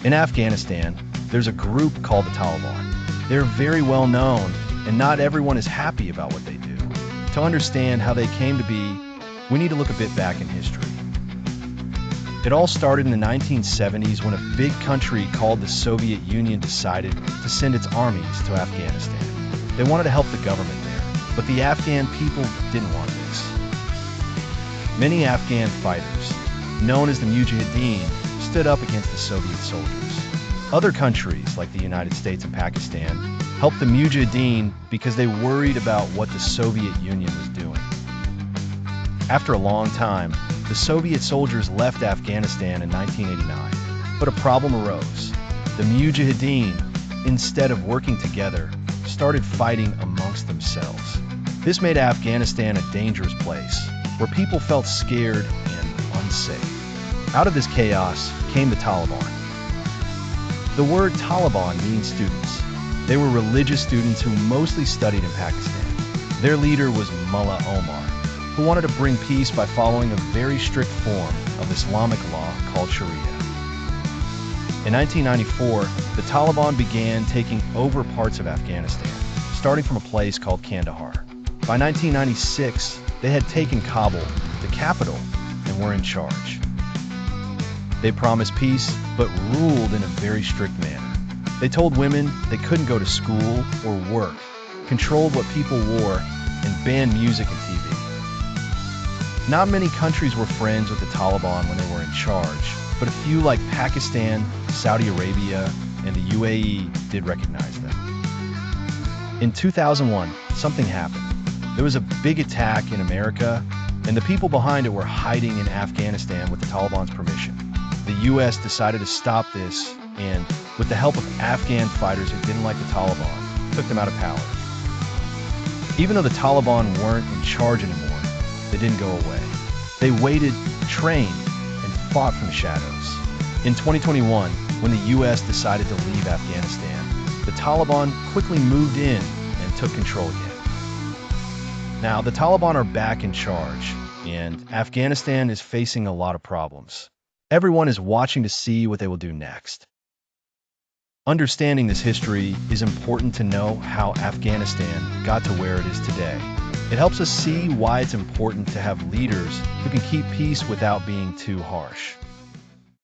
In Afghanistan, there's a group called the Taliban. They're very well known, and not everyone is happy about what they do. To understand how they came to be, we need to look a bit back in history. It all started in the 1970s when a big country called the Soviet Union decided to send its armies to Afghanistan. They wanted to help the government there, but the Afghan people didn't want this. Many Afghan fighters, known as the Mujahideen, stood up against the Soviet soldiers. Other countries, like the United States and Pakistan, helped the Mujahideen because they worried about what the Soviet Union was doing. After a long time, the Soviet soldiers left Afghanistan in 1989, but a problem arose. The Mujahideen, instead of working together, started fighting amongst themselves. This made Afghanistan a dangerous place, where people felt scared and unsafe. Out of this chaos came the Taliban. The word Taliban means students. They were religious students who mostly studied in Pakistan. Their leader was Mullah Omar, who wanted to bring peace by following a very strict form of Islamic law called Sharia. In 1994, the Taliban began taking over parts of Afghanistan, starting from a place called Kandahar. By 1996, they had taken Kabul, the capital, and were in charge. They promised peace, but ruled in a very strict manner. They told women they couldn't go to school or work, controlled what people wore, and banned music and TV. Not many countries were friends with the Taliban when they were in charge, but a few like Pakistan, Saudi Arabia, and the UAE did recognize them. In 2001, something happened. There was a big attack in America, and the people behind it were hiding in Afghanistan with the Taliban's permission. The US decided to stop this and, with the help of Afghan fighters who didn't like the Taliban, took them out of power. Even though the Taliban weren't in charge anymore, they didn't go away. They waited, trained, and fought from the shadows. In 2021, when the US decided to leave Afghanistan, the Taliban quickly moved in and took control again. Now, the Taliban are back in charge, and Afghanistan is facing a lot of problems. Everyone is watching to see what they will do next. Understanding this history is important to know how Afghanistan got to where it is today. It helps us see why it's important to have leaders who can keep peace without being too harsh.